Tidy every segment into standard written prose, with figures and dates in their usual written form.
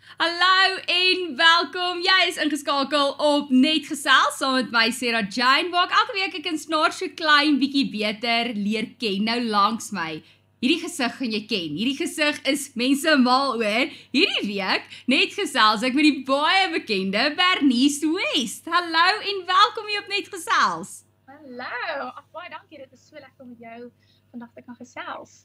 Hallo en welkom. Jy is ingeskakel op Net Gesels saam met my Sarah Jane waar ek elke week 'n kunstenaar so klein bietjie beter leer ken. Nou langs my. Hierdie gesig gaan jy ken. Hierdie gesig is mense mal oor. Hierdie week Net Gesels ek met die baie bekende Bernice West. Hallo en welkom hier op Net Gesels. Hallo, baie dankie, dit is so lekker om met jou vandag te kan gesels.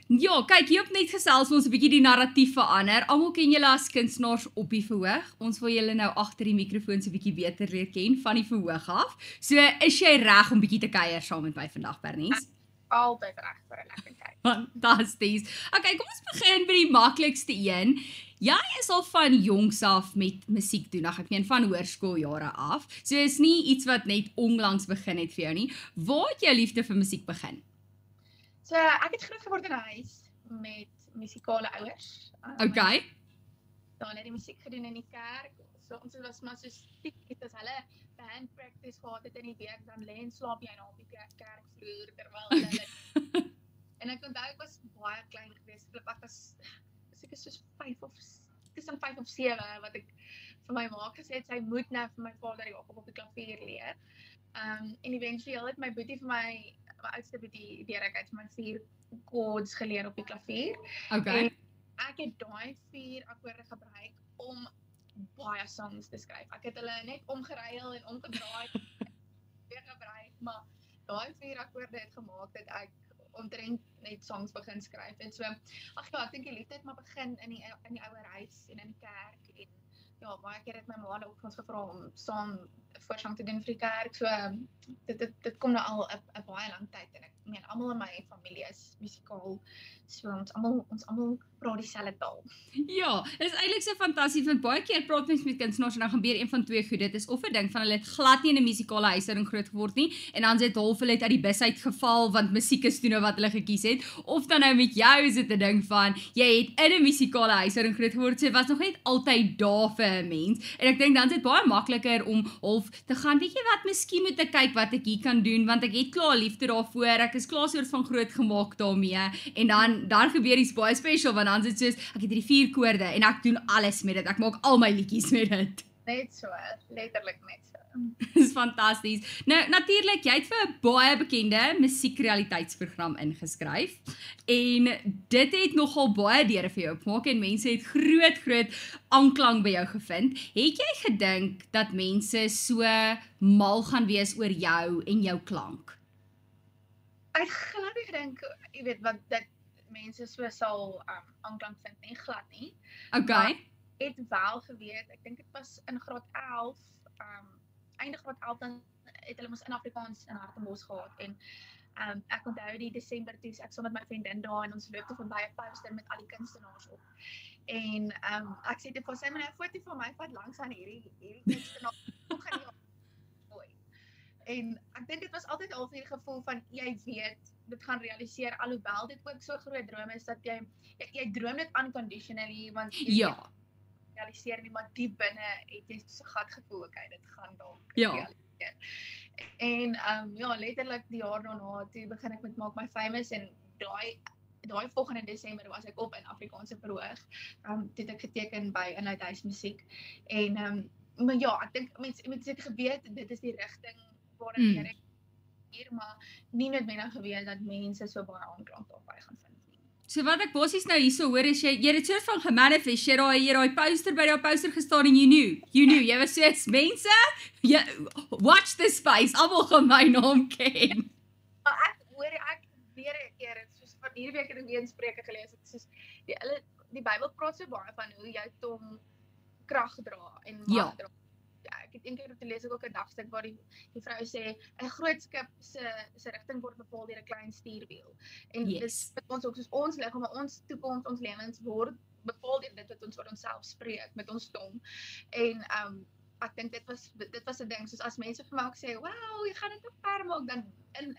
Ja, kyk, hier op Net Gesels ons 'n bietjie die narratief verander. Almal ken julle as kunstenaars op die verhoog. Ons wil julle nou agter die mikrofoon so 'n bietjie beter leer ken van die verhoog af. So, is jy reg om bietjie te kuier saam met my vandag, Bernice? Altyd reg vir 'n lekker kyk. Fantasties. Okay, kom ons begin by die maklikste een. Jy is al van jongs af met musiek doen, ek meen van hoërskooljare af. So is nie iets wat net onlangs begin het vir jou nie. Waar het jou liefde vir musiek begin? So, ek het groot geword in 'n huis met musikale ouers. Okay. Dan het die musiek gedoen in die kerk. So ons was maar so stiek het as hulle band practice gehad het in die week, dan lê en slaap jy nou op die kerkvloer terwyl hulle En ek onthou ek was baie klein geweest. Ek was seker soos 5 of 7 wat ek vir my ma gesê het sy moet nou vir my vader op die klavier leer. En eventueel het my boetie vir my oudste boetie Derek het vir my 4 chords geleer op die klavier. Okay. En ek het daai 4 akkoorde gebruik om baie songs te skryf. Ek het hulle net omgeruil en omgedraai weer gebruik, maar daai 4 akkoorde het gemaak dat ek omtrent net songs begin skryf. En so, ag ja, ek dink die liefde het maar begin in die ouer huis en in die kerk en ja, baie keer het my ma ook ons gevra om saam voorsang te doen vir die kerk. So dit kom nou al 'n baie lang tyd en ek meen almal in my familie is musikaal. So ons almal praat dieselfde taal. Ja, dit is eintlik so fantasties want baie keer praat mens met kunstenaars en dan gebeur een van twee goed. Dit is of 'n ding van hulle het glad nie in 'n musikale huishouding groot geword nie en dan het half hulle uit die bus uitgeval want musiek is toe nou wat hulle gekies het. Of dan nou met jou is dit 'n ding van jy het in 'n musikale huishouding groot geword, so was nog net altyd daar vir 'n mens. En ek dink dan is dit baie makliker om half te gaan, weet jy wat, miskien moet ek kyk wat ek hier kan doen want ek het klaar liefde daarvoor. Ek is klaar soort van groot gemaak daarmee en dan gebeur iets baie special want dan is dit soos ek het hierdie 4 koorde en ek doen alles met dit. Ek maak al my liedjies met dit. Net so, letterlik net so. Dis fantasties. Nou natuurlik, jy het vir 'n baie bekende musiekrealiteitsprogram ingeskryf en dit het nogal baie deure vir jou oopgemaak en mense het groot aanklank by jou gevind. Het jy gedink dat mense so mal gaan wees oor jou en jou klank? Ek het glad nie gedink, jy weet, wat dat mense so sal aanklank vind nie, glad nie. Okay. Het wel geweet, ek dink dit was in graad 11, einde graad 11 dan het hulle ons in Afrikaans in Hartenbos gehad en ek onthou die Desember toe ek saam met my vriendin daar en ons loop te verby 'n poster met al die kunstenaars op. En ek sê dit vir sy maar 'n foto van my vat langs aan hierdie kunstenaar gaan nie mooi. En ek dink dit was altyd al vir die gevoel van jy weet dit gaan realiseer alhoewel dit ook so groot drome is dat jy droom dit unconditionally want ja. Realiseer nie, maar diep binne het jy so gat gevoel, okay, dit gaan dalk realiseer. En ja, letterlik die jaar daarna, toe begin ek met Maak My Famous en daai volgende Desember was ek op in Afrikaanse verhoog. Toe het ek geteken by Inhoudhuis Musiek. En maar ja, ek dink mense het geweet dit is die rigting waarin ek hier, maar nie noodwendig geweet dat mense so baie aanklank daarby gaan vind. So wat ek basies nou hierso hoor is jy het soort van gemanifest, jy daai poster by daai poster gestaan en you knew, jy was soos mense, watch this space, almal gaan my naam ken. Maar ek weer 'n keer, soos van hierdie week het ek weer 'n spreker gelees, soos die Bybel praat so baie van hoe jou tong krag dra en mag dra. Ja, ek het eendag te lees ook 'n dagstuk waar die vrou sê 'n groot skip se rigting word bepaal deur 'n klein stuurwiel. En yes. Dit ons ook soos ons liggaam, maar ons toekoms, ons lewens word bepaal deur dit wat ons oor onsself spreek met ons tong. En ek dink dit was 'n ding, soos as mense vir my ook sê, "Wow, jy gaan dit op ver maak," dan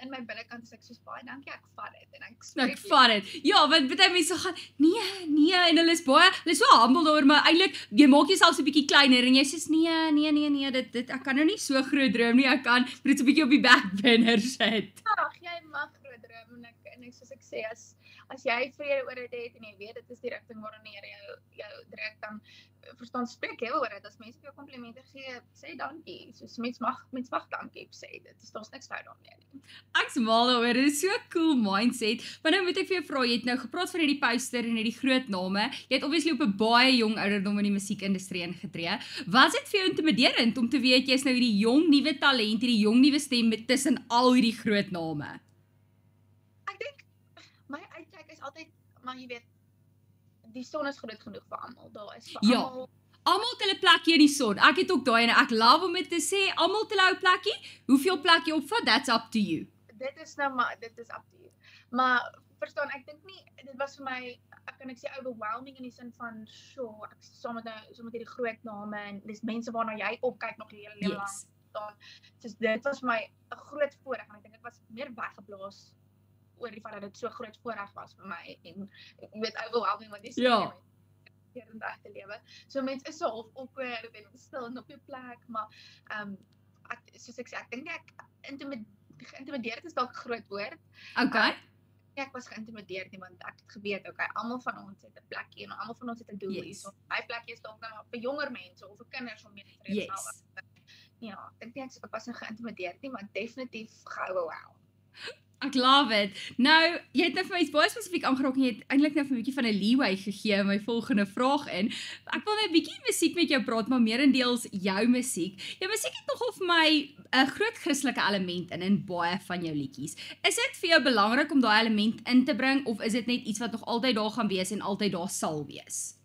in my binnekant is ek soos baie dankie, ek vat dit en ek vat dit. Ja, want baie mense gaan nee en hulle is so humble daaroor, maar eintlik jy maak jouself so 'n bietjie kleiner en jy sê nee, dit ek kan nou nie so groot droom nie, ek kan so 'n bietjie op die backburner sit. Ag, jy mag groot droom en ek soos ek sê as as jy vrede oor dit het en jy weet dit is die rigting waarna jou druk, dan verstaan spreek jy oor dit. As mense vir jou komplimente gee, sê dankie. Soos mens mag dankie sê. Daar's niks fout daarmee nie. Ek's mal daaroor. Dit is so 'n cool mindset. Maar nou moet ek vir jou vra, jy het nou gepraat van hierdie poster en hierdie groot name. Jy het obviously op 'n baie jong ouderdom in die musiekindustrie ingetree. Was dit vir jou intimiderend om te weet jy's nou hierdie jong nuwe talent, hierdie jong nuwe stem tussen al hierdie groot name? Ek dink my uitkyk is altyd, maar jy weet, die son is groot genoeg vir almal. Daar is vir almal. Almal het hulle plekkie in die son. Ek het ook daai en ek love om dit te sê, almal het hulle ou plekkie. Hoeveel plek jy opvat, that's up to you. Dit is up to you. Maar verstaan, ek dink nie, dit was vir my, kan ek sê overwhelming in die sin van, sure, ek saam met hierdie groot name en dis mense waarna jy opkyk nog die hele lewe lank. Dus dit was vir my 'n groot voorreg en ek dink ek was meer weggeblaas oor die feit dat dit so groot voorreg was vir my en jy weet overwhelming want dis hier in die lewe. So mense is so half awkward en stil en op jou plek, maar soos ek sê, ek dink geïntimideerd is dalk 'n groot woord. Okay. Ek was geïntimideerd nie, want ek het geweet, okay, almal van ons het 'n plekkie en almal van ons het 'n doel hierso. My plekkie is dalk nou vir jonger mense of vir kinders om mee te reeds. Ja, ek dink ek was nie geïntimideerd nie, maar definitief gehou. Ek love it. Nou, jy het nou vir my iets baie spesifiek aangeraak en jy het eintlik nou vir 'n bietjie van 'n leeway gegee in my volgende vraag in. Ek wil nou 'n bietjie musiek met jou praat, maar meerendeels jou musiek. Jou musiek het nogal vir my 'n groot Christelike element in baie van jou liedjies. Is dit vir jou belangrik om daai element in te bring of is dit net iets wat nog altyd daar gaan wees en altyd daar sal wees?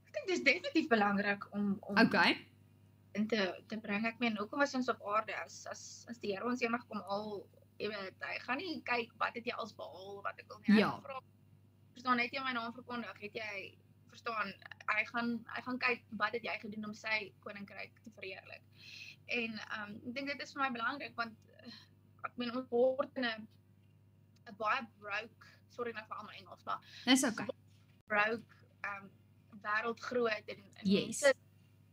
Ek dink dis definitief belangrik om in te bring. Ek meen, hoekom is ons op aarde as die Here ons eendag kom al, jy weet, hy gaan nie kyk wat het jy als behaal, wat ek wil nie. Hy vra, verstaan, het jy my naam verkondig, het jy, verstaan, hy gaan kyk wat het jy gedoen om sy koninkryk te verheerlik. En ek dink dit is vir my belangrik, want ek meen, ons word in 'n baie broke, sorry nou vir almal Engels, maar dis okay. Broke wêreld groot en mense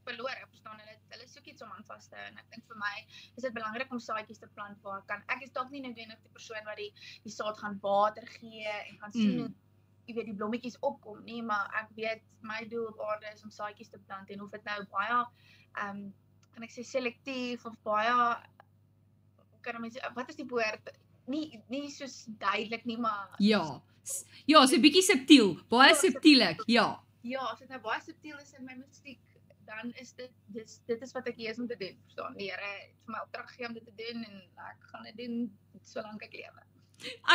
verlore, verstaan, hulle soek iets om aan vas te hou en ek dink vir my is dit belangrik om saadjies te plant waar ek is dalk nie noodwendig die persoon wat die saad gaan water gee en gaan sien hoe jy weet die blommetjies opkom nie, maar ek weet my doel op aarde is om saadjies te plant en of dit nou baie kan ek sê selektief of baie wat is die woord? Nie soos duidelik nie, maar ja, so 'n bietjie subtiel, baie subtielik, ja. Ja, as dit nou baie subtiel is in my musiek, dan is dit is wat ek hier is om te doen, verstaan. Die Here het vir my opdrag gegee om dit te doen en ek gaan dit doen solank ek lewe.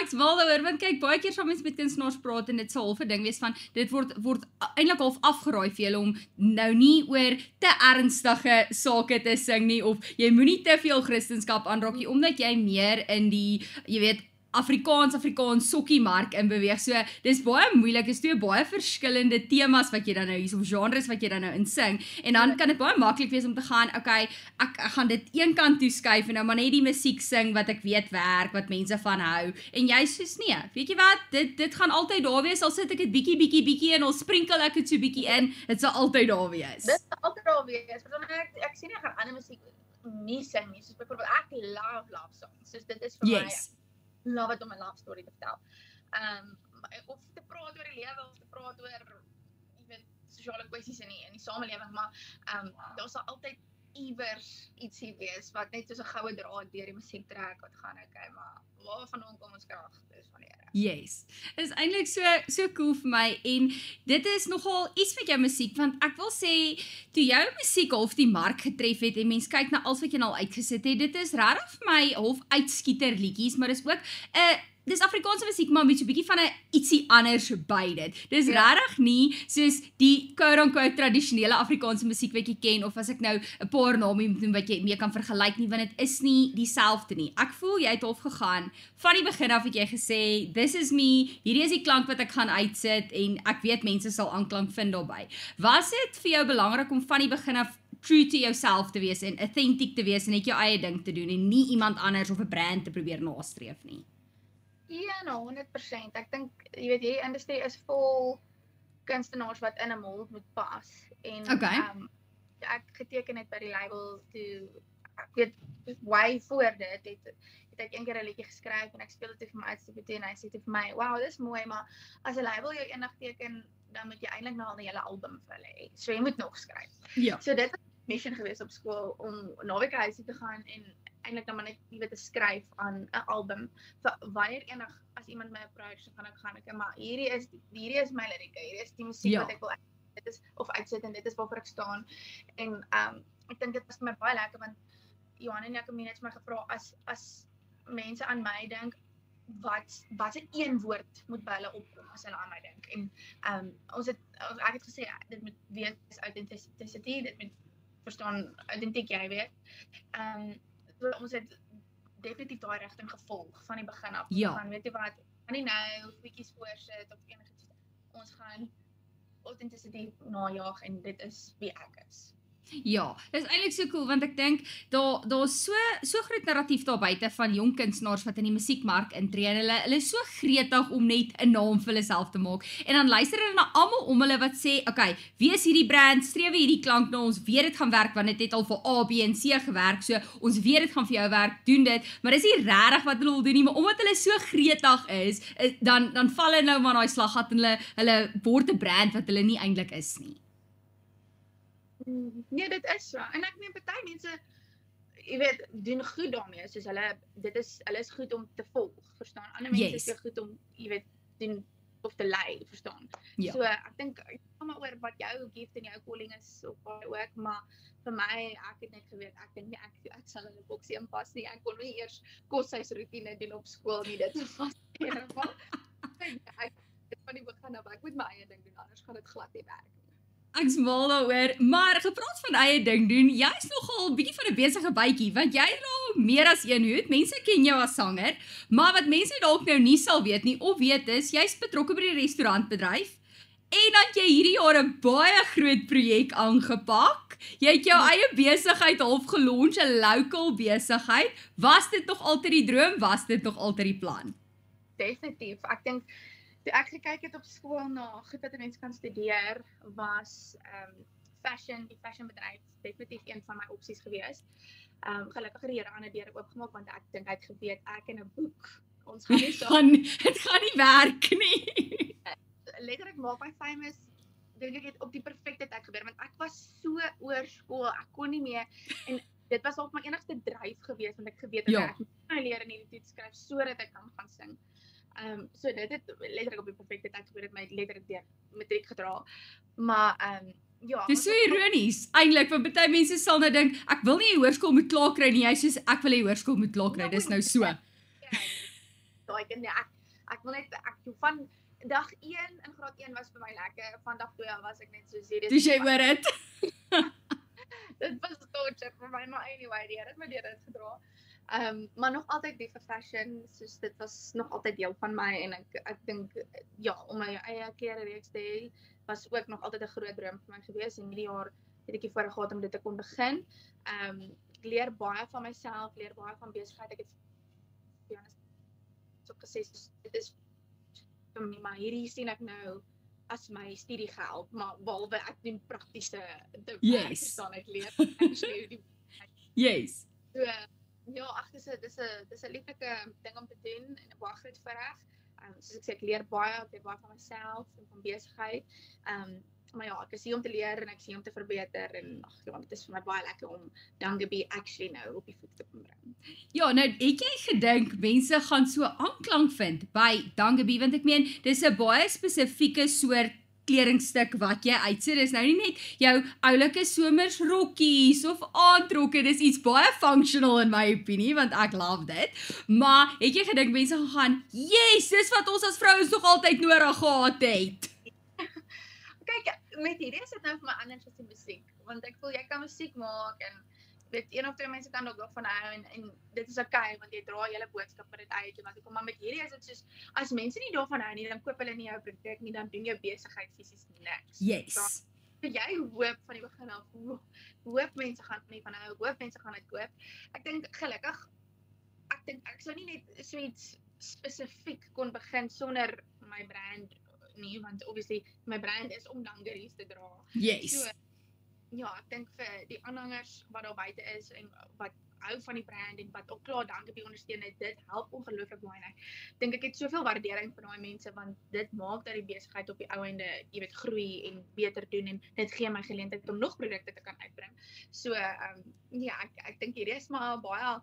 Ek's mal daaroor want kyk, baie keer sal mense met kunstenaars praat en dit sal half 'n ding wees van dit word eintlik half afgeraai vir julle om nou nie oor te ernstige sake te sing nie of jy moenie te veel Christendom aanraak nie omdat jy meer in die, jy weet, Afrikaans sokkiemark in beweeg. So dis baie moeilik, is twee baie verskillende temas wat jy dan nou hier of genres wat jy dan nou in sing en dan kan dit baie maklik wees om te gaan, okay, ek gaan dit een kant toe skuif en nou maar net die musiek sing wat ek weet werk, wat mense van hou en jy soos nee, weet jy wat, dit gaan altyd daar wees, al sit ek dit bietjie en al sprinkel ek dit so bietjie in, dit sal altyd daar wees. Dit sal altyd daar wees, ek sien ek gaan ander musiek nie sing nie, soos byvoorbeeld ek love songs, soos dit is vir my love it om 'n love story te vertel. Of te praat oor die lewe of te praat oor jy weet sosiale kwessies in die samelewing, maar daar sal altyd iewers ietsie wees wat net soos 'n goue draad deur die musiek trek wat gaan okay, maar waarvan kom ons krag? Dis van die Here. Yes. Dit is eintlik so cool vir my en dit is nogal iets met jou musiek want ek wil sê toe jou musiek half die mark getref het en mense kyk na alles wat jy al uitgesit het, dit is regtig vir my half uitskieter liedjies, maar dis ook dis Afrikaanse musiek maar met so 'n bietjie van 'n ietsie anders by dit. Dis regtig nie soos die quote-unquote tradisionele Afrikaanse musiek wat jy ken of as ek nou 'n paar name moet noem wat jy mee kan vergelyk nie, want dit is nie dieselfde nie. Ek voel jy het half gegaan van die begin af het jy gesê this is me, hierdie is die klank wat ek gaan uitsit en ek weet mense sal aanklank vind daarbey. Was dit vir jou belangrik om van die begin af true to yourself te wees en authentic te wees en net jou eie ding te doen en nie iemand anders of 'n brand te probeer nastreef nie? Ja, nou 100%. Ek dink, jy weet, hierdie industrie is vol kunstenaars wat in 'n mold moet pas. En ek geteken het by die label toe ek weet way voor dit het ek een keer 'n liedjie geskryf en ek speel dit vir my uitstipie en hy sê vir my, "Wow, dis mooi, maar as 'n label jou eendag teken, dan moet jy eintlik nou al 'n hele album vir hulle hê. So jy moet nog skryf." Ja. So dit was 'n mission geweest op skool om naweke huis toe te gaan en eintlik dan maar net te skryf aan 'n album. Vir wanneer eendag as iemand my approach, dan gaan ek maar hierdie is my lirieke, hierdie is die musiek wat ek wil dit is of uitsit en dit is waarvoor ek staan. En ek dink dit was vir my baie lekker want Johan en Jacomine het my gevra as mense aan my dink wat se een woord moet by hulle opkom as hulle aan my dink. En ek het gesê dit moet wees authenticity, dit moet verstaan autentiek jy weet. So ons het definitief daai rigting gevolg van die begin af. Ja. Gaan weet jy wat, kan nie nou bietjies voorsit of enigiets. Ons gaan authenticity najag en dit is wie ek is. Ja, dit is eintlik so cool want ek dink daar's so groot narratief daar buite van jong kunstenaars wat in die musiekmark intree en hulle is so gretig om net 'n naam vir hulle self te maak. En dan luister hulle na almal om hulle wat sê, "Okay, wie is hierdie brand? Streef hierdie klank na ons, weet dit gaan werk want dit het al vir A, B en C gewerk. So ons weet dit gaan vir jou werk, doen dit." Maar dis nie regtig wat hulle wil doen nie, maar omdat hulle so gretig is, dan val hulle nou maar daai slaggat en hulle word 'n brand wat hulle nie eintlik is nie. Nee, dit is so. En ek meen party mense, jy weet, doen goed daarmee, soos hulle is goed om te volg, verstaan? Ander mense is goed om, jy weet, doen of te lei, verstaan? Ja. So ek dink maar oor wat jou gift en jou calling is of wat ook, maar vir my ek het net geweet ek dink nie ek sal in 'n boksie inpas nie. Ek kon nie eers koshuisroetine doen op skool nie, dit was in ieder geval. Ek het van die begin af ek moet my eie ding doen, anders gaan dit glad nie werk. Ek's mal daaroor, maar gepraat van eie ding doen, jy's nogal bietjie van 'n besige bytjie, want jy dra meer as een hoed. Mense ken jou as sanger, maar wat mense dalk nou nie sal weet nie, of weet is, jy's betrokke by die restaurantbedryf, en dan jy hierdie jaar 'n baie groot projek aangepak. Jy het jou eie besigheid half gelunch, 'n local besigheid. Was dit nog altyd die droom? Was dit nog altyd die plan? Definitief. Ek dink toe ek gekyk het op skool na goed wat mense kan studeer, was die fashionbedryf definitief een van my opsies gewees. Gelukkig het die Here ander deure oopgemaak want ek dink hy het geweet ek en 'n boek. Ons gaan nie dit gaan nie werk nie. Letterlik maak my famous dink ek het op die perfekte tyd gebeur want ek was so oor skool, ek kon nie meer en dit was ook my enigste dryf gewees want ek geweet het ek moet nou leer en hierdie toets skryf sodat ek kan gaan sing. So dit het letterlik op die perfekte tyd gebeur, het my letterlik deur matriek gedra. Maar ja, dis so ironies eintlik want baie mense sal nou dink ek wil nie 'n hoërskool moet klaar kry nie, jy sê ek wil 'n hoërskool moet klaar kry. Dis nou so. Daai kind ek wil net van dag 1 in graad 1 was vir my lekker, van dag 2 was ek net so serieus. Dis jy hoor dit. Dit was torture vir my, maar anyway, die Here het my deur dit gedra. Maar nog altyd lief vir fashion, soos dit was nog altyd deel van my en ek dink ja, om my eie klerereeks te hê was ook nog altyd 'n groot droom vir my gewees en hierdie jaar het ek die voorreg gehad om dit te kon begin. Ek leer baie van myself, leer baie van besigheid. Ek het so gesê dit is vir my maar hierdie sien ek nou as my studiegeld, maar behalwe ek doen praktiese dinge, staan ek leer actually. Yes. So ja, ag dis 'n lieflike ding om te doen en 'n baie groot voorreg. Soos ek sê, ek leer baie van myself en van besigheid. Maar ja, ek is hier om te leer en ek is hier om te verbeter en ag ja, dit is vir my baie lekker om Dangaby actually nou op die voet te bring. Ja, nou het jy gedink mense gaan so aanklank vind by Dangaby want ek meen dis 'n baie spesifieke soort kledingstuk wat jy uitsit. Dis nou nie net jou oulike somersrokkies of aandrokke, dis iets baie functional in my opinie want ek love dit. Maar het jy gedink mense gaan, "Yes, dis wat ons as vrouens nog altyd nodig gehad het." Kyk, met hierdie is dit nou vir my anders as die musiek, want ek voel jy kan musiek maak en weet een of twee mense kan ook van hou en dit is okay want jy dra hele boodskap vir dit uit en wat ek kom, maar met hierdie is dit soos as mense nie daarvan hou nie, dan koop hulle nie jou produk nie, dan doen jou besigheid fisies niks. Yes. So jy hoop van die begin af, hoop mense gaan nie van hou, hoop mense gaan dit koop. Ek dink gelukkig ek sou nie net so iets spesifiek kon begin sonder my brand nie, want obviously my brand is om dangeries te dra. Yes. So, ja, ek dink vir die aanhangers wat daar buite is en wat hou van die branding wat ook klaar Dankie ondersteun het, dit help ongelooflik baie en ek dink ek het soveel waardering vir daai mense want dit maak dat die besigheid op die ou ende, jy weet, groei en beter doen en dit gee my geleentheid om nog produkte te kan uitbring. So ja, ek dink hierdie is maar baie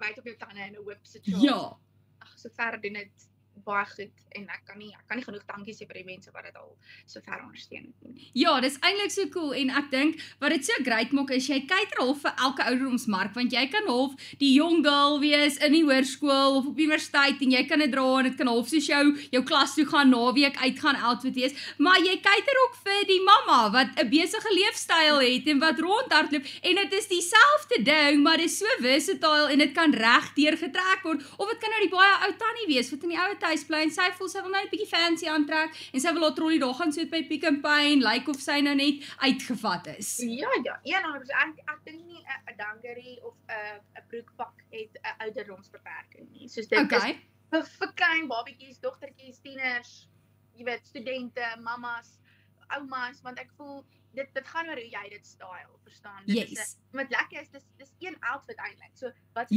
byt op jou tande in 'n hoop situasie. Ja. Ag, sover doen dit baie goed en ek kan nie genoeg dankie sê vir die mense wat dit al sover ondersteun het nie. Ja, dis eintlik so cool en ek dink wat dit so great maak is jy cater half vir elke ouderdomsmark want jy kan half die jong girl wees in die hoërskool of op universiteit en jy kan dit dra en dit kan half soos jou klas toe gaan naweek uitgaan outfit wees, maar jy cater ook vir die mamma wat 'n besige leefstyl het en wat rondhardloop en dit is dieselfde ding, maar dit is so versatile en dit kan regdeur getrek word of dit kan nou die baie ou tannie wees wat in die ou huis bly en sy voel sy wil nou 'n bietjie fancy aantrek en sy wil haar trollie daar gaan sit by Pick n Pay en lyk of sy nou net uitgevat is. Ja, 100%. Ek dink nie 'n dangerie of 'n broekpak het 'n ouderdomsbeperking nie. Soos dit is vir klein babatjies, dogtertjies, tieners, jy weet, studente, mammas, oumas, want ek voel dit gaan oor hoe jy dit style, verstaan? Dit is wat lekker is, dis een outfit eintlik. So wat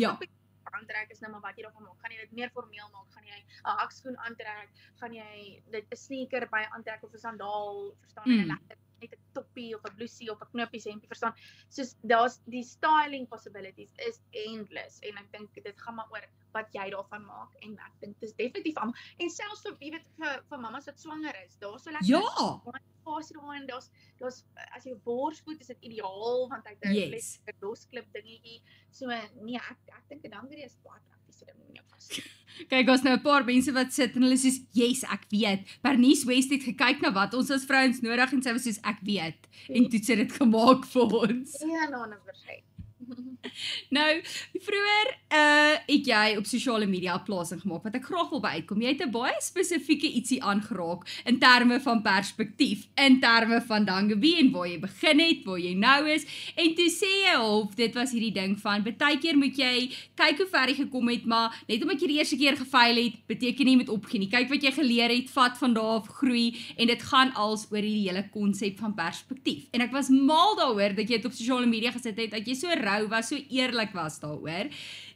aantrek is nou maar wat jy daarvan maak. Gaan jy dit meer formeel maak? Gaan jy 'n hakskoen aantrek? Gaan jy dit 'n sneaker by aantrek of 'n sandaal, verstaan? En 'n lekker net 'n toppie of 'n blousie of 'n knoppies hempie, verstaan? Soos daar's die styling possibilities is endless en ek dink dit gaan maar oor wat jy daarvan maak en ek dink dis definitief almal en selfs vir jy weet vir mammas wat swanger is, daar's so lekker fasie daar en daar's as jy borsvoed is dit ideaal want hy het 'n losklip dingetjie. So nee, ek dink 'n dangerie is baie praktiese ding om jou vas. Kyk, ons nou 'n paar mense wat sit en hulle sê, "Yes, ek weet." Bernice West het gekyk na wat ons as vrouens nodig en sy was soos, "Ek weet." En toe het dit gemaak vir ons. Ja, 100%. Nou, vroeër het jy op sosiale media 'n plasing gemaak wat ek graag wil by uitkom. Jy het 'n baie spesifieke ietsie aangeraak in terme van perspektief, in terme van Dangebie en waar jy begin het, waar jy nou is. En toe sê jy half, dit was hierdie ding van baie keer moet jy kyk hoe ver jy gekom het, maar net omdat jy die eerste keer gefaal het, beteken nie jy moet opgee nie. Kyk wat jy geleer het, vat van daar af, groei en dit gaan als oor hierdie hele konsep van perspektief. En ek was mal daaroor dat jy dit op sosiale media gesit het, dat jy so rou was, so eerlik was daaroor.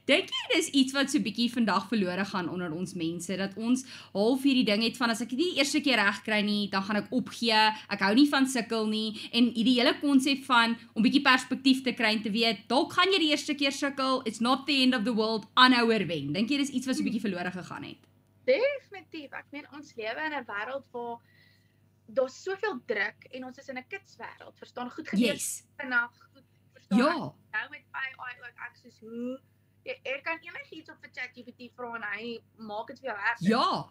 Dink jy dis iets wat so bietjie vandag verlore gaan onder ons mense, dat ons half hierdie ding het van as ek dit nie die eerste keer reg kry nie, dan gaan ek opgee, ek hou nie van sukkel nie, en die hele konsep van om bietjie perspektief te kry en te weet, dalk gaan jy die eerste keer sukkel, it's not the end of the world, aanhouer wen. Dink jy dis iets wat so bietjie verlore gegaan het? Definitief, ek meen ons lewe in 'n wêreld waar daar's soveel druk en ons is in 'n kitswêreld, verstaan, goed gelees vandag, goed verstaan. Ja. Nou met AI ook ek soos hoe jy kan enigiets op vir ChatGPT vra en hy maak dit vir jou reg. Ja.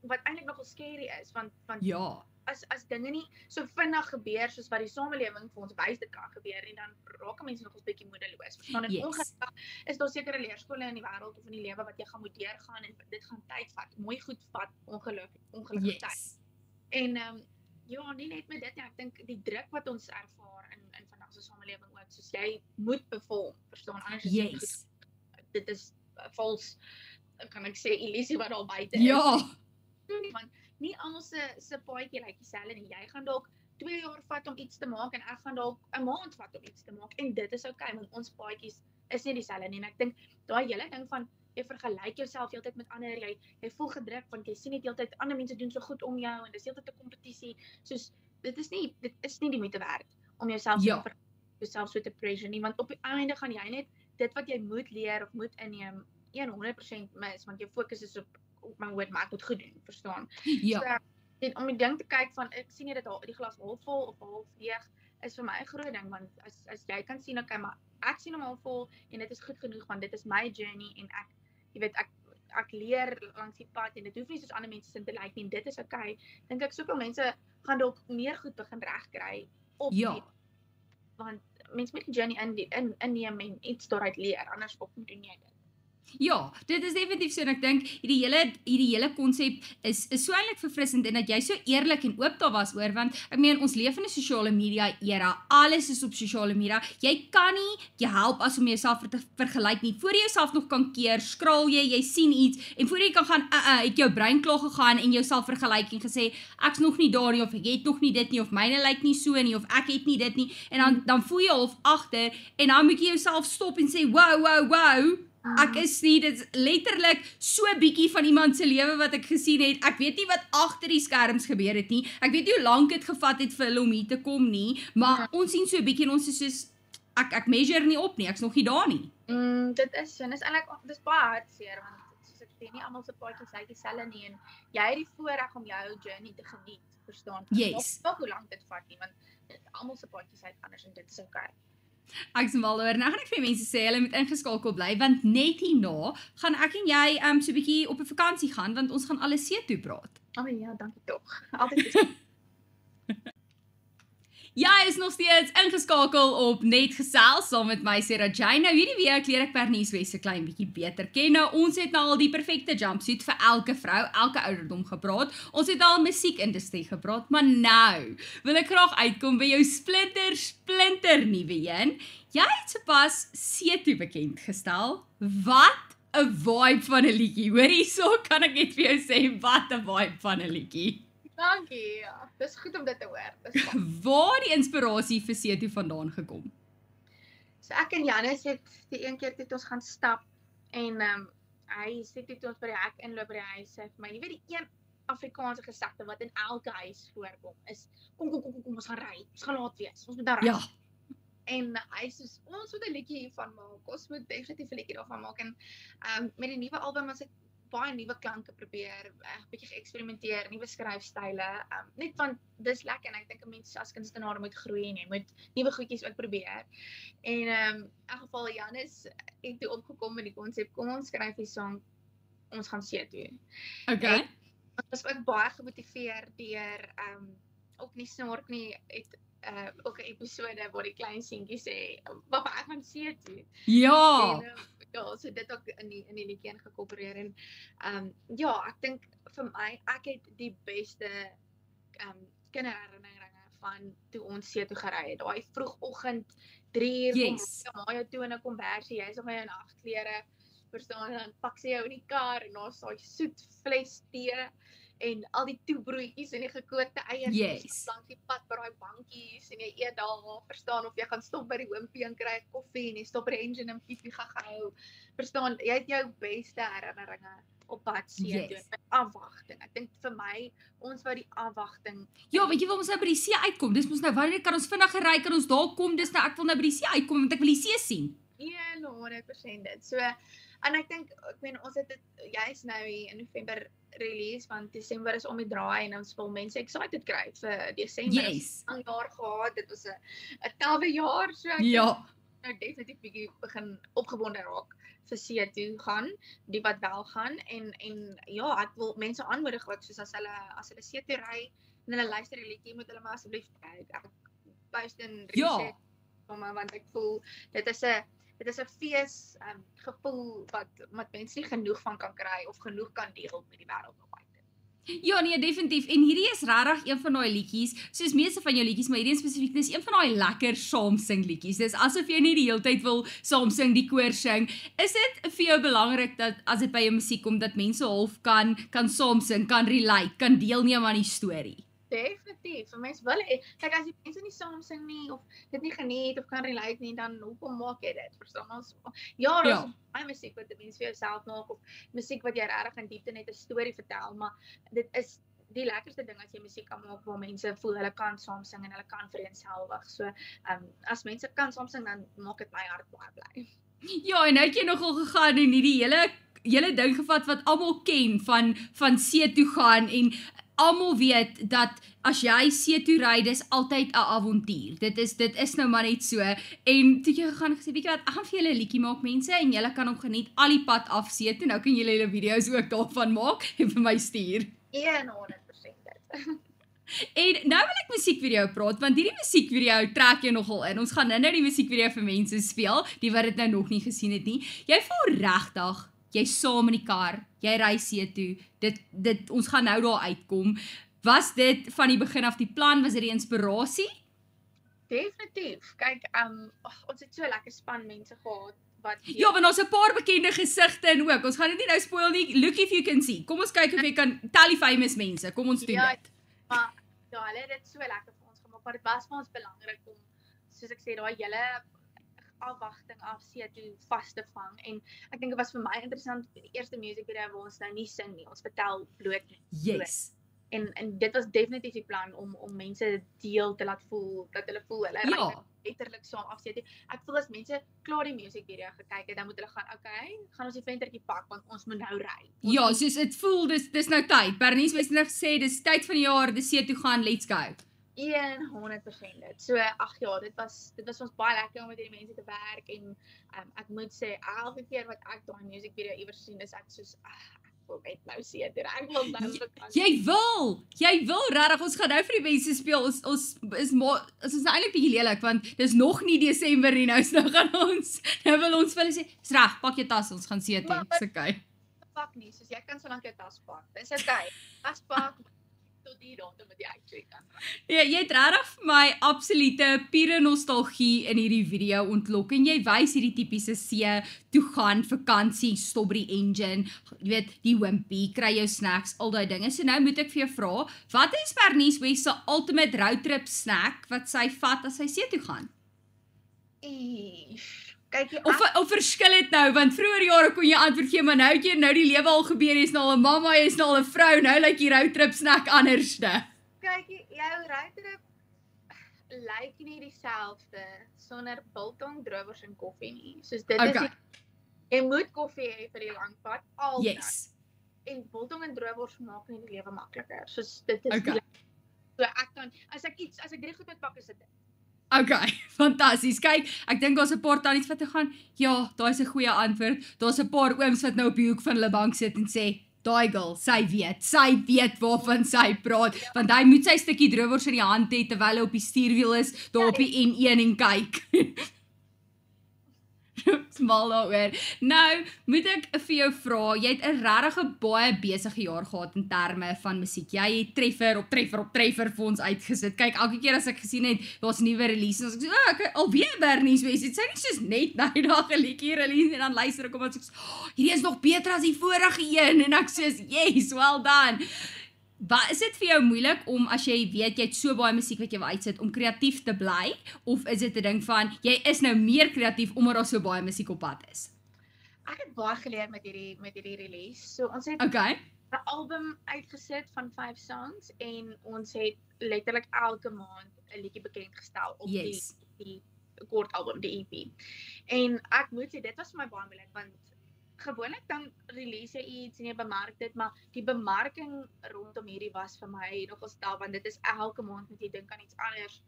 Wat eintlik nogal scary is want ja. As dinge nie so vinnig gebeur soos wat die samelewing vir ons wys dit kan gebeur en dan raak mense nog 'n bietjie moedeloos. Verstaan en ongelukkig is daar sekere leerskole in die wêreld of in die lewe wat jy gaan moet deurgaan en dit gaan tyd vat. Mooi goed vat ongelukkig tyd. En ja, nie net met dit nie, ek dink die druk wat ons ervaar in vandag se samelewing ook, soos jy moet perform, verstaan, anders is dit goed. Dit is vals, kan ek sê, illusie wat daar buite is. Ja. Want nie almal se paadjie lyk dieselfde nie. Jy gaan dalk 2 jaar vat om iets te maak en ek gaan dalk 'n maand vat om iets te maak en dit is okay want ons paadjies is nie dieselfde nie en ek dink daai hele ding van jy vergelyk jouself heeltyd met ander, jy voel gedruk want jy sien net heeltyd ander mense doen so goed om jou en dis heeltyd 'n kompetisie. Soos dit is nie die moeite werd om jouself so te pressure nie want op die einde gaan jy net dit wat jy moet leer of moet inneem 100% mis want jou fokus is op my woord maar ek moet goed doen, verstaan? Ja. So, om die ding te kyk van ek sien nie dit die glas half vol of half leeg is vir my 'n groot ding want as jy kan sien okay maar ek sien hom half vol en dit is goed genoeg want dit is my journey en ek leer langs die pad en dit hoef nie soos ander mense sin te lyk nie en dit is okay. Dink ek soveel mense gaan dalk meer goed begin regkry op want mense moet die journey inneem en iets daaruit leer anders op doen jy dit. Ja, dit is definitief so en ek dink hierdie hele konsep is so eintlik verfrissend en dat jy so eerlik en oop daar was oor want ek meen ons leef in 'n sosiale media era. Alles is op sosiale media. Jy kan nie jy help as om jouself te vergelyk nie. Voor jy jouself nog kan keer, scroll jy sien iets en voor jy kan gaan het jou brein klaar gegaan en jouself vergelyk en gesê ek's nog nie daar nie of ek het nog nie dit nie of myne lyk nie so nie of ek het nie dit nie en dan voel jy half agter en dan moet jy jouself stop en sê wow. Ek is nie, dit is letterlik so bietjie van iemand se lewe wat ek gesien het. Ek weet nie wat agter die skerms gebeur het nie. Ek weet nie hoe lank dit gevat het vir hulle om hier te kom nie, maar ons sien so bietjie en ons is soos ek measure nie op nie. Ek's nog nie daar nie. Dit is so, dis eintlik dis baie hartseer want soos ek sê nie almal se paadjies lyk dieselfde nie en jy het die voorreg om jou journey te geniet, verstaan? Yes. Nog hoe lank dit vat nie want almal se paadjies lyk anders en dit is okay. Ek is mal oor. Nou gaan ek vir mense sê hulle moet ingeskakel bly want net hierna gaan ek en jy so 'n bietjie op 'n vakansie gaan want ons gaan alles see toe praat. Ja, dankie tog. Altyd Jy is nog steeds ingeskakel op Net Gesels saam met my Sarah Jane. Nou hierdie week leer ek Bernice West 'n klein bietjie beter ken. Nou ons het nou al die perfekte jumpsuit vir elke vrou, elke ouderdom gepraat. Ons het al musiekindustrie gepraat, maar nou wil ek graag uitkom by jou splinter nuwe een. Jy het sopas Setu bekend gestel. Wat 'n vibe van 'n liedjie. Hoor hierso, kan ek net vir jou sê wat 'n vibe van 'n liedjie. Dankie. Ja. Dis goed om dit te hoor. Dis waar die inspirasie vir Setu vandaan gekom? So ek en Janus het die een keer toe ons gaan stap en hy sê toe ons by die hek inloop by die huis sê vir my, jy weet die een Afrikaanse gesegde wat in elke huis voorkom is kom ons gaan ry. Ons gaan laat wees. Ons moet daar ry. Ja. En hy sê ons moet 'n liedjie hiervan maak. Ons moet definitief 'n liedjie daarvan maak en met die nuwe album as ek baie nuwe klanke probeer, 'n bietjie geëksperimenteer, nuwe skryfstyle, net want dis lekker en ek dink 'n mens as kunstenaar moet groei en jy moet nuwe goedjies ook probeer. En in elk geval Janus het toe opgekom met die konsep, kom ons skryf die song, ons gaan see toe. Okay. En ons was ook baie gemotiveer deur ook nie snork nie, het ook 'n episode waar die klein seentjie sê, "Papa, ek gaan see toe." Ja. En, ja, so dit ook in die liedjie ingekorporeer en ja, ek dink vir my ek het die beste kinderherinneringe van toe ons see toe gery het. Daai vroegoggend 3 uur Yes. kom maar jou toe in 'n kombersie, jy's nog in jou nagklere, verstaan, dan pak sy jou in die kar en daar's daai soet fles tee en al die toebroodjies en die gekookte eiers Yes. langs die pad by daai bankies en jy eet daar, verstaan, of jy gaan stop by die Wimpie en kry koffie en jy stop by die Engine en piepie gehou. Verstaan, jy het jou beste herinneringe op pad see Yes. doen met afwagting. Ek dink vir my, ons wou die afwagting. Ja, weet jy wil ons nou by die see uitkom? Dis mos nou wanneer kan ons vinnig gery, kan ons daar kom? Dis nou ek wil nou by die see uitkom want ek wil die see sien. 100% dit. So en ek dink, ek meen ons het dit juist nou hier in November release want Desember is om die draai en ons wil mense excited kry vir Desember. Yes. 'n jaar gehad. Dit was 'n tawe jaar, so ek Ja. nou definitief bietjie begin opgewonde raak vir see toe gaan, die wat wel gaan en ja, ek wil mense aanmoedig ook soos as hulle see toe ry en hulle luister die liedjie, moet hulle maar asseblief kyk. Ek post en Ja. reset want ek voel dit is 'n fees gevoel wat mense nie genoeg van kan kry of genoeg kan deel met die wêreld nog buite. Ja, nee, definitief. En hierdie is regtig een van daai liedjies, soos meeste van jou liedjies, maar hierdie spesifiek dis een van daai lekker saamsing liedjies. Dis asof jy nie die hele tyd wil saamsing, die koor sing. Is dit vir jou belangrik dat as dit by jou musiek kom dat mense half kan saamsing, kan relate, kan deelneem aan die storie? Definitief, vir mense wil hê, kyk as die mense nie saam sing nie of dit nie geniet of kan relate nie, dan hoekom maak jy dit? Verstaan ons? Ja, daar is baie musiek wat 'n mens vir jouself maak of musiek wat jy regtig in diepte net 'n storie vertel, maar dit is die lekkerste ding as jy musiek kan maak waar mense voel hulle kan saam sing en hulle kan vereenselwig. So, as mense kan saam sing, dan maak dit my hart baie bly. Ja, en nou het jy nogal gegaan en hierdie hele ding gevat wat almal ken van see toe gaan en almal weet dat as jy see toe ry, dis altyd 'n avontuur. Dit is nou maar net so. En toe jy gegaan en gesê, weet jy wat, ek gaan vir julle 'n liedjie maak mense en julle kan hom geniet al die pad af see toe. Nou kan julle julle video's ook daarvan maak en vir my stuur. 100% dit. En nou wil ek musiekvideo praat, want hierdie musiekvideo trek jy nogal in. Ons gaan nou die musiekvideo vir mense speel, die wat dit nou nog nie gesien het nie. Jy voel regtig jy's saam in die kar, jy ry see toe, ons gaan nou daar uitkom. Was dit van die begin af die plan, was dit die inspirasie? Definitief. Kyk, ons het so lekker span mense gehad, Ja, want ons 'n paar bekende gesigte en ook, ons gaan dit nie nou spoil nie, look if you can see, kom ons kyk of jy kan, tell die famous mense, kom ons doen dit. Maar, ja, hulle het dit so lekker vir ons gemaak, maar dit was vir ons belangrik om, soos ek sê, daai hele afwagting af see toe vas te vang, en ek dink dit was vir my interessant, die eerste music video waar ons nou nie sing nie, ons vertel bloot. Yes. En dit was definitief die plan om mense deel te laat voel, dat hulle voel, hulle ry letterlik saam af see toe. Ek voel as mense klaar die music video gekyk het, dan moet hulle gaan, okay, gaan ons die ventertjie pak, want ons moet nou ry. Ja, soos het voel, dis nou tyd. Bernice het nou gesê, dis tyd van die jaar, dis see toe gaan, let's go. 100% dit. So, ag ja, dit was ons baie lekker om met hierdie mense te werk, en ek moet sê, elke keer wat ek daai music video iewers sien, is ek soos, ek wil net nou see toe, ek wil nou Jy wil, regtig, ons gaan nou vir die mense speel, ons is eintlik bietjie lelik, want dis nog nie Desember nie, nou gaan ons, nou wil ons vir hulle sê, is reg, pak jou tas, ons gaan see toe, is okay. Pak nie, soos jy kan so lank jou tas pak, dis okay, tas pak, tot die datum wat jy actually kan. Ja, jy het regtig vir my absolute pure nostalgie in hierdie video ontlok, en jy wys hierdie tipiese see, toe gaan, vakansie, stop by die engine, jy weet, die wimpie, kry jou snacks, al daai dinge. So nou moet ek vir jou vra, wat is Bernice West se ultimate roadtrip snack wat sy vat as sy see toe gaan? Kyk jy, of verskil het nou, want vroeër jare kon jy antwoord gee, maar nou het jy nou die lewe al gebeur, jy is nou al 'n mamma, jy is nou al 'n vrou, nou lyk die roadtrip snack anderste. Kyk jy, jou roadtrip lyk nie dieselfde sonder biltong, drowers en koffie nie. Soos dit is, jy moet koffie hê vir die lang pad, altyd. Yes. En biltong en drowers maak nie die lewe makliker. Soos dit is so ek kan, as ek 3 goed moet pak, is dit. Okay, fantasties. Kyk, ek dink daar's 'n paar tannies wat gaan, ja, daai is 'n goeie antwoord. Daar's 'n paar ooms wat nou op die hoek van hulle bank sit en sê, daai girl, sy weet waarvan sy praat, want hy moet sy stukkie drowers in die hand hê terwyl hy op die stuurwiel is, daar op die N1 en kyk. Smal daaroor. Nou, moet ek vir jou vra, jy het 'n regtig baie besige jaar gehad in terme van musiek. Jy het treffer op treffer vir ons uitgesit. Kyk, elke keer as ek gesien het, daar's nuwe releases, as ek sê, okay, alweer Bernice West, dit sê nie soos net nou daag 'n liedjie release, en dan luister ek om wat sê, hierdie is nog beter as die vorige een, en ek sê, yes, well done. Is dit vir jou moeilik om, as jy weet, jy het so baie musiek wat jy wil uitsit, om kreatief te bly, of is dit 'n ding van, jy is nou meer kreatief, omdat daar so baie musiek op pad is? Ek het baie geleer met hierdie release, so ons het 'n album uitgesit van 5 songs, en ons het letterlik elke maand 'n liedjie bekend gestel op die kort album, die EP. En ek moet sê, dit was vir my baie moeilik, want gewoonlik dan release jy iets en jy bemark dit, maar die bemarking rondom hierdie was vir my nogal stel, want dit is elke maand moet jy dink aan iets anders.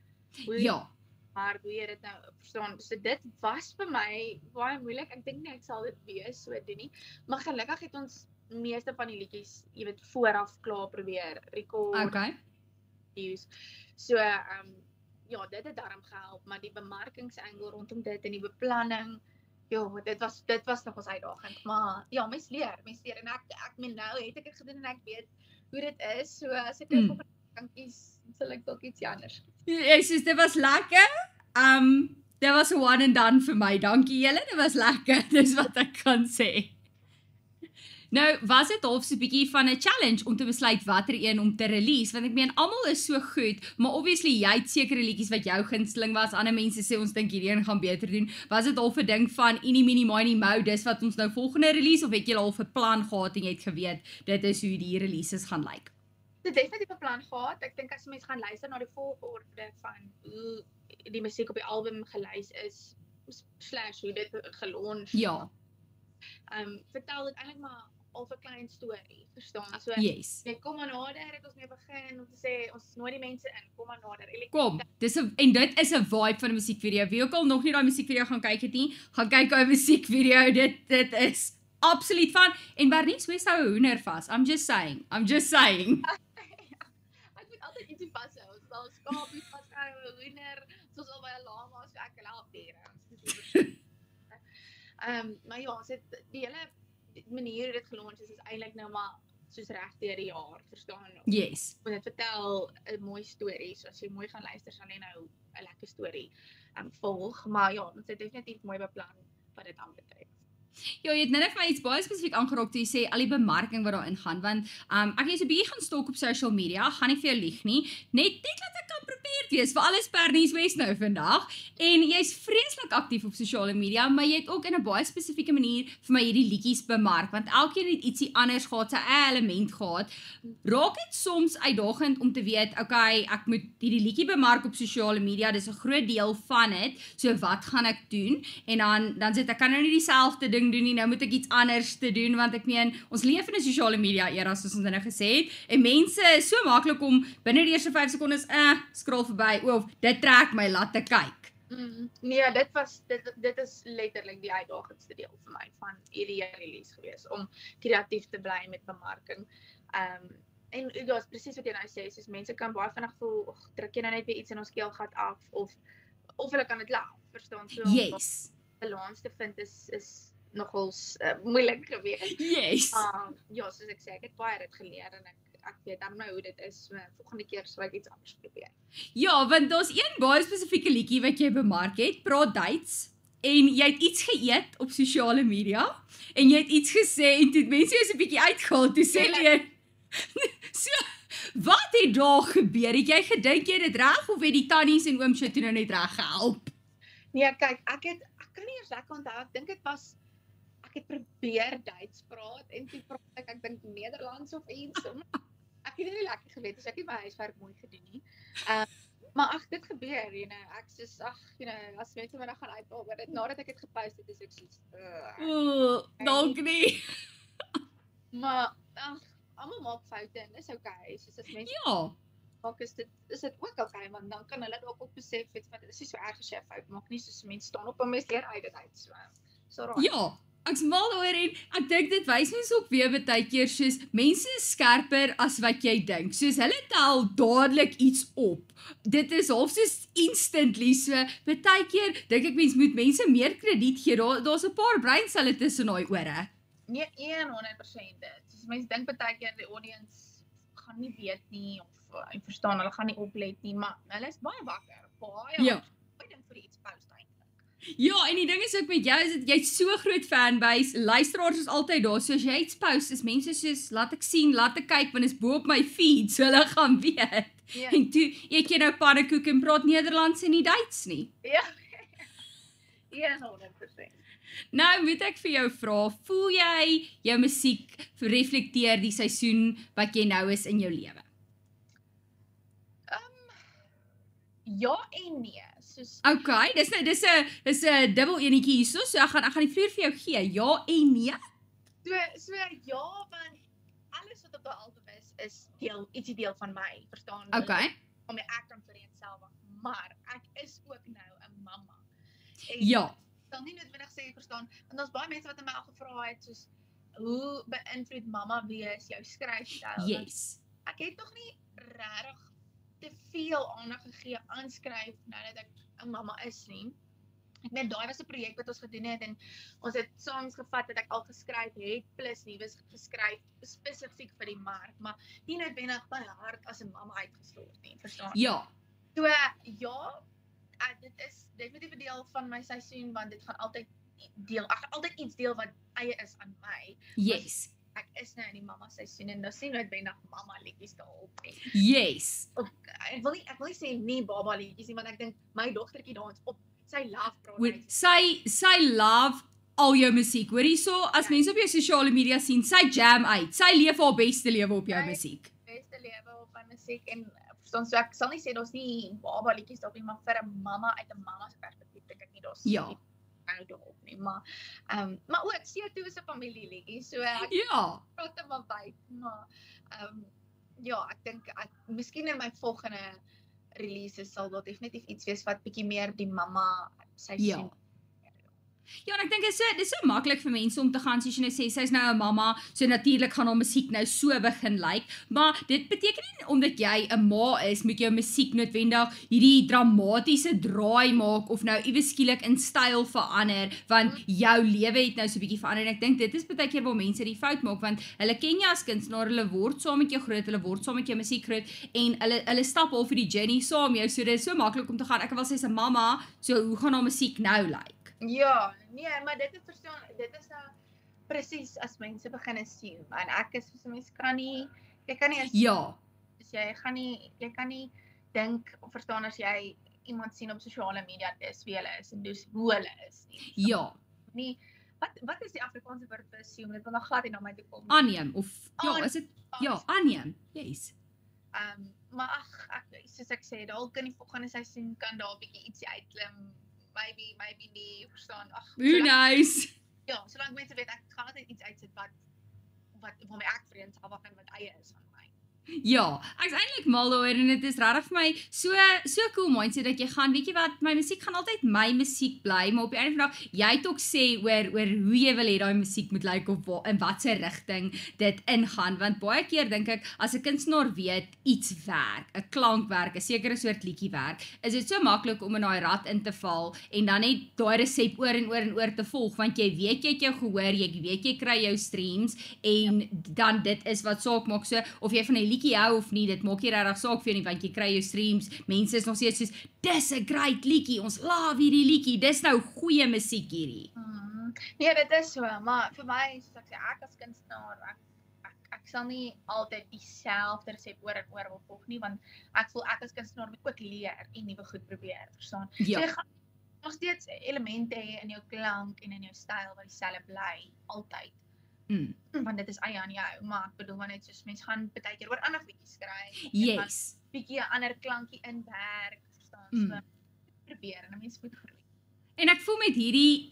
Maar hoe jy dit nou verstaan, so dit was vir my baie moeilik, ek dink nie ek sal dit weer so doen nie, maar gelukkig het ons meeste van die liedjies, jy weet, vooraf klaar probeer record, so, ja, dit het daarom gehelp, maar die bemarkingsangel rondom dit en die beplanning, ja, dit was nog ons uitdagend, maar ja, mens leer, en ek meen nou het ek dit gedoen en ek weet hoe dit is, so as ek volgende kan kies, sal ek dalk iets anders. Yes, dit was lekker, dit was 'n one and done vir my, dankie julle, dit was lekker, dis wat ek kan sê. Nou, was dit half so 'n bietjie van 'n challenge om te besluit watter een om te release, want ek meen, almal is so goed, maar obviously, jy het sekere liedjies wat jou gunsteling was, ander mense sê, ons dink hierdie een gaan beter doen, was dit half 'n ding van, eenie, meenie, miny, mou, dis wat ons nou volgende release, of het jy al 'n plan gehad, en jy het geweet, dit is hoe die releases gaan lyk? Dit het definitief 'n plan gehad, ek dink as mense gaan luister na die volgorde van hoe die musiek op die album gelys is, / hoe dit gelaunch, vertel dit eintlik maar al 'n klein storie, verstaan? So, jy kom maar nader, het ons mee begin, om te sê, ons nooi die mense in, kom maar nader. Kom, en dit is 'n vibe van 'n musiekvideo, wie ook al nog nie daai musiekvideo gaan kyk het nie, gaan kyk daai musiekvideo, dit is absoluut van, en Bernice West hou 'n hoender vas, I'm just saying. Ek moet altyd ietsie vashou, ons sal skaapie vashou, 'n hoender, soos al by 'n lama, so ek help diere. Maar ja, ons het die hele die manier hoe dit gelons is eintlik nou maar soos reg deur die jaar, verstaan? Yes. Want dit vertel 'n mooi storie, so as jy mooi gaan luister, sal jy nou 'n lekker storie volg, maar ja, dit is definitief mooi beplan wat dit aanbetref. Ja, jy het net vir my iets baie spesifiek aangeraak toe jy sê al die bemarking wat daarin gaan, want ek het so 'n bietjie gaan stalk op social media, gaan nie vir jou lieg nie, net dat ek kan prepared wees vir alles per nuuswes nou vandag, en jy's vreeslik aktief op sosiale media, maar jy het ook in 'n baie spesifieke manier vir my hierdie liedjies bemark, want elkeen het ietsie anders gehad, sy eie element gehad. Raak dit soms uitdagend om te weet, okay, ek moet hierdie liedjie bemark op sosiale media, dis 'n groot deel van dit, so wat gaan ek doen? En dan sê ek kan nou nie dieselfde ding doen nie, nou moet ek iets anders te doen, want ek meen, ons leef in 'n sosiale media era, soos ons nou gesê het, en mense is so maklik om binne die eerste 5 sekondes, scroll verby, of dit trek my, laat ek kyk. Nee, dit is letterlik die uitdagendste deel vir my van hierdie release gewees, om kreatief te bly met bemarking. En ja, is presies wat jy nou sê, soos mense kan baie vinnig voel, druk jy nou net weer iets in ons keelgat af, of hulle kan dit laat, verstaan, so Yes. balans te vind is nogals moeilik gewees. Yes. Ja, soos ek sê, ek het baie dit geleer, en ek weet dan nou hoe dit is, so volgende keer sal ek iets anders probeer. Ja, want daar's een baie spesifieke liedjie wat jy bemark het, Praat Duits, en jy het iets geëet op sosiale media, en jy het iets gesê, en toe het mense jou so 'n bietjie uitgehaal, toe sê jy, so, wat het daar gebeur? Het jy gedink jy het dit reg, of het die tannies en ooms jou toe nou net reg gehelp? Nee, kyk, ek kan nie eers lekker onthou, ek dink dit was, ek het probeer Duits praat, en toe praat ek dink Nederlands of iets, ek het nie lekker geweet, dus ek het my huiswerk mooi gedoen nie, maar dit gebeur, ek soos, as mense my nou gaan uithaal, maar nadat ek het gepost het, is ek soos, Dalk nie. maar, almal maak foute, en dis okay, soos as mense Ja. maak, is dit ook okay, want dan kan hulle dalk ook besef, weet wat, dit is nie so erg as jy 'n fout maak nie, soos mense staan op 'n mens leer uit dit uit, so raai. Ja, ek's mal daaroor, en ek dink dit wys mens ook weer baie keer, soos, mense is skerper as wat jy dink, soos hulle tel dadelik iets op, dit is half soos instantly, so baie keer dink ek mens moet mense meer krediet gee, daar's 'n paar breinselle tussen daai ore. Nee, 100% dit. Soos mense dink baie keer die audience gaan nie weet nie, of en verstaan, hulle gaan nie oplet nie, maar hulle is baie wakker, baie ding vir iets post eintlik. Ja, en die ding is ook met jou, is jy het so groot fanbase, luisteraars is altyd daar, so as jy iets post, is mense soos, laat ek sien, laat ek kyk, want is bo op my feed, so hulle gaan weet. Ja. En toe, eet jy nou pannekoek en praat Nederlands en nie Duits nie. Ja, 100%. Nou moet ek vir jou vra, voel jy jou musiek reflekteer die seisoen wat jy nou is in jou lewe? Ja en nee, soos Okay, dis 'n dubbel enetjie hierso, so ek gaan die vloer vir jou gee. Ja en nee? So ja, want alles wat op daai album is ietsie deel van my, verstaan? Okay. Om ek kan vereenselwig, maar ek is ook nou 'n mamma. En Ja. Ek sal nie noodwendig sê, verstaan, want daar's baie mense wat my al gevra het, soos, hoe beïnvloed mamma wees jou skryfstyl? Yes. Ek het nog nie regtig te veel aandag gegee aan skryf nadat ek 'n mamma is nie. Ek meen, daai was 'n projek wat ons gedoen het, en ons het songs gevat wat ek al geskryf het, plus nuus geskryf, spesifiek vir die mark, maar nie noodwendig my hart as 'n mamma uitgestort nie, verstaan? Ja. So, ja, dit is definitief 'n deel van my seisoen, want dit gaan altyd iets deel wat eie is aan my. Yes. Ek is nou in die mamma seisoen, en nou sien noodwendig mamma liedjies daarop nie. Yes. Ek wil nie sê nie baba liedjies nie, want ek dink my dogtertjie dans op, sy love praat. Sy love al jou musiek. Hoor hierso, as mense op jou sosiale media sien, sy jam uit. Sy leef haar beste lewe op jou musiek. Beste lewe op my musiek, en verstaan, so ek sal nie sê daar's nie baba liedjies daarop nie, maar vir 'n mamma uit 'n mamma se perspektief dink ek nie daar's Ja. daarop nie, maar ook CO2 is 'n familieliedjie, so ek praat hom maar by, maar ja, ek dink miskien in my volgende releases sal daar definitief iets wees wat bietjie meer die mamma seisoen. Ja, en ek dink dis so maklik vir mense om te gaan, soos jy nou sê, sy's nou 'n mamma, so natuurlik gaan haar musiek nou so begin lyk, maar dit beteken nie omdat jy 'n ma is, moet jou musiek noodwendig hierdie dramatiese draai maak of nou iewes skielik in styl verander, want jou lewe het nou so 'n bietjie verander. En ek dink dit is baie keer waar mense die fout maak, want hulle ken jou as kunstenaar, hulle word saam met jou groot, hulle word saam met jou musiek groot en hulle stap al vir die journey saam jou, so dit is so maklik om te gaan, ek wil sê 'n mamma, so hoe gaan haar musiek nou lyk? Ja, nee, maar dit is nou presies as mense begin assume, en ek is so mense jy kan nie assume, Ja, jy kan nie dink of verstaan as jy iemand sien op sosiale media dis wie hulle is en dus hoe hulle is nie. ja, Nie wat is die Afrikaanse woord vir assume? Dit wil nog glad nie na my toe kom. aanneem, of, ja, is dit, ja, aanneem, yes. Maar soos ek sê, dalk in die volgende seisoen kan daar 'n bietjie ietsie uitklim, maybe nie, verstaan, Who knows? ja, solank mense weet, ek gaan altyd iets uitsit waarmee ek vreemd sal wag en wat eie is van my. Ja, ek's eintlik mal daaroor en dit is regtig vir my so cool mindset dat jy gaan, weet jy wat, my musiek gaan altyd my musiek bly, maar op die einde van die dag, jy het ook sê oor hoe jy wil hê daai musiek moet lyk of in watter rigting dit ingaan, want baie keer dink ek, as 'n kunstenaar weet iets werk, 'n klank werk, 'n sekere soort liedjie werk, is dit so maklik om in daai rad in te val en dan net daai resep oor en oor te volg, want jy weet jy het jou gehoor, jy weet jy kry jou streams en dan dit is wat saak maak, so of jy van 'n liedjie hou of nie, dit maak nie regtig saak vir jou nie, want jy kry jou streams, mense is nog steeds soos, dis 'n great liedjie, ons love hierdie liedjie, dis nou goeie musiek hierdie. Nee, dit is so, maar vir my, soos ek sê, ek as kunstenaar, ek sal nie altyd dieselfde resep oor en oor wil volg nie, want ek voel ek as kunstenaar moet ook leer en nuwe goed probeer, verstaan? Ja. So jy gaan nog steeds elemente hê in jou klank en in jou styl wat dieselfde bly, altyd. Want dit is eie aan jou, maar ek bedoel maar net soos mense gaan baie keer oor ander goedjies skryf. Yes. Bietjie 'n ander klankie inwerk, verstaan? So probeer en mense moet groei. En ek voel met hierdie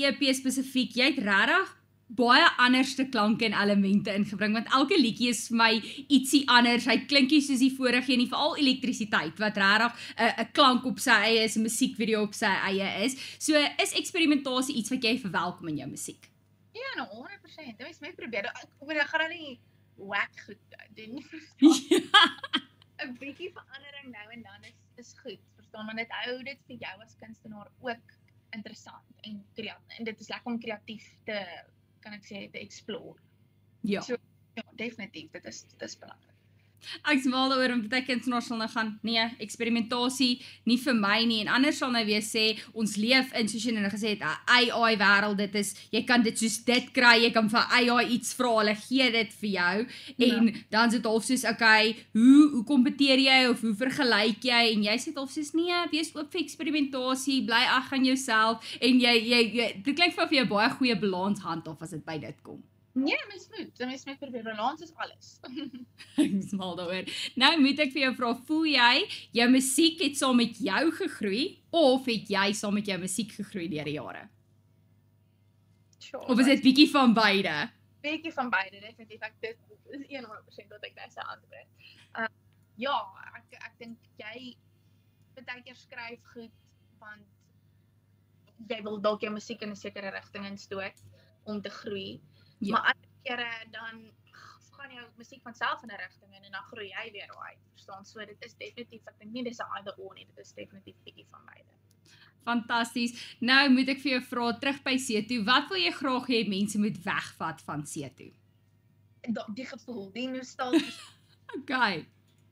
EP spesifiek, jy het regtig baie anderste klanke en elemente ingebring, want elke liedjie is vir my ietsie anders, hy klink nie soos die vorige nie, veral elektrisiteit, wat regtig 'n klank op sy eie is, 'n musiekvideo op sy eie is, so is eksperimentasie iets wat jy verwelkom in jou musiek? Ja, nou 100%. Jy moet probeer. Ek gaan dan nie whack goed doen nie. Ja. 'n bietjie verandering nou en dan is goed, verstaan, want dit hou dit vir jou as kunstenaar ook interessant en kreatief. En dit is lekker om kreatief te, kan ek sê, te explore. Ja. So ja, definitief, dit is belangrik. Ek is mal daaroor om baie kunstenaars sal nou gaan, nee, eksperimentasie nie vir my nie, en anders sal nou weer sê, ons leef in, soos jy nou gesê het, 'n AI wêreld, dit is, jy kan dit soos dit kry, jy kan vir AI iets vra, hulle gee dit vir jou, en dan is dit half soos, okay, hoe kompeteer jy, of hoe vergelyk jy, en jy sê half soos, nee, wees oop vir eksperimentasie, bly ag aan jouself, en jy dit klink vir jou baie goeie balans handhaaf as dit by dit kom. Nee, mens moet probeer, balans is alles. Ek is mal daaroor. Nou moet ek vir jou vra, voel jy, jou musiek het saam met jou gegroei, of het jy saam met jou musiek gegroei deur die jare? Sure, Of is dit bietjie van beide? Bietjie van beide, definitief. Dit is 100% wat ek daar sou antwoord. Ja, ek dink jy baie keer skryf goed, want jy wil dalk jou musiek in 'n sekere rigting instoot om te groei. Ja. Maar ander kere dan gaan jou musiek van self in 'n rigting in en dan groei jy weer uit, verstaan? So dit is definitief, ek dink nie dis 'n either or nie, dit is definitief bietjie van beide. Fantasties. Nou moet ek vir jou vra, terug by Seto, wat wil jy graag hê mense moet wegvat van Seto? Die gevoel, die nostalgie. Okay.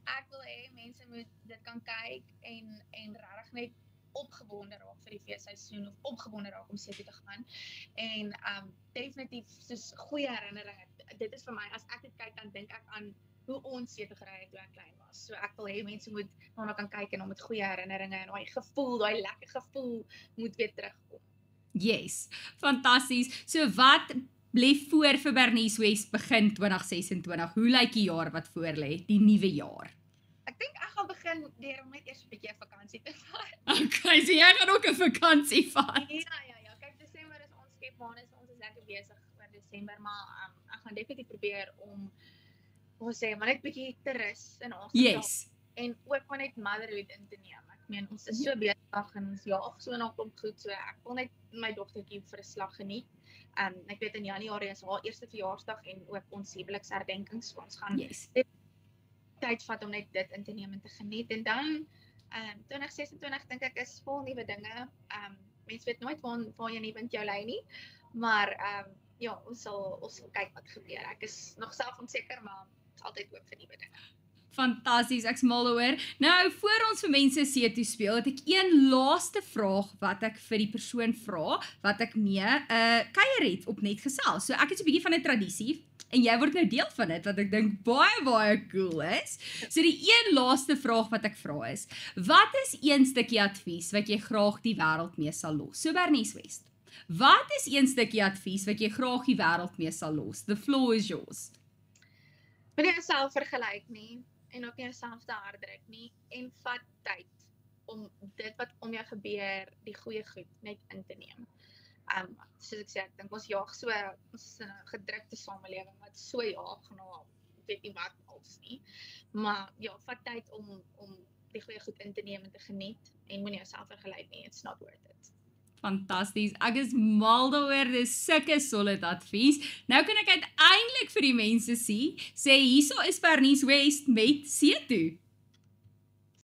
Ek wil hê mense moet dit kan kyk en regtig net opgewonde raak vir die feesseisoen of opgewonde raak om Seto te gaan. En definitief soos goeie herinneringe. Dit is vir my, as ek dit kyk, dan dink ek aan hoe ons Seto gery het toe ek klein was. So ek wil hê mense moet daarna kan kyk en met goeie herinneringe en daai gevoel, daai lekker gevoel moet weer terugkom. Yes. Fantasties. So wat lê voor vir Bernice West begin 2026? Hoe lyk die jaar wat voor lê, die nuwe jaar? Ek dink ek gaan begin deur om net eers 'n bietjie vakansie te vat. Okay, so jy gaan ook 'n vakansie vat. Ja. Kyk, Desember is ons skepmaand, ons is lekker besig oor Desember, maar ek gaan definitief probeer om, hoe sê, maar net bietjie te rus en asem. Yes. En ook maar net motherhood in te neem. Ek meen, ons is so besig en ons jaag so na klomp goed, so ek wil net my dogtertjie vir 'n slag geniet. Ek weet in Januarie is haar eerste verjaarsdag en ook ons huweliksherdenkings, so ons gaan Yes. tyd vat om net dit in te neem en te geniet. En dan 2026 dink ek is vol nuwe dinge. Mens weet nooit waar jy nie wind jou lei nie, maar ja, ons sal kyk wat gebeur. Ek is nog self onseker, maar is altyd oop vir nuwe dinge. Fantasties, ek's mal daaroor. Nou, voor ons vir mense see toe speel, het ek een laaste vraag wat ek vir die persoon vra, wat ek mee kuier het op Net Gesels. So ek het 'n bietjie van 'n tradisie, en jy word nou deel van dit, wat ek dink baie cool is. So die een laaste vraag wat ek vra is, wat is een stukkie advies wat jy graag die wêreld mee sal los? So Bernice West, wat is een stukkie advies wat jy graag die wêreld mee sal los? The floor is yours. Moenie jouself vergelyk nie, en ook nie jouself te hard druk nie, en vat tyd om dit wat om jou gebeur, die goeie goed, net in te neem. Soos ek sê, ek dink ons jaag so, ons is in 'n gedrukte samelewing wat so jaag na, weet nie wat als nie, maar ja, vat tyd om die goeie goed in te neem en te geniet, en moenie jouself vergelyk nie, it's not worth it. Fantasties, ek is mal daaroor, dis sulke solid advies. Nou kan ek uiteindelik vir die mense sê hierso is Bernice West met See toe.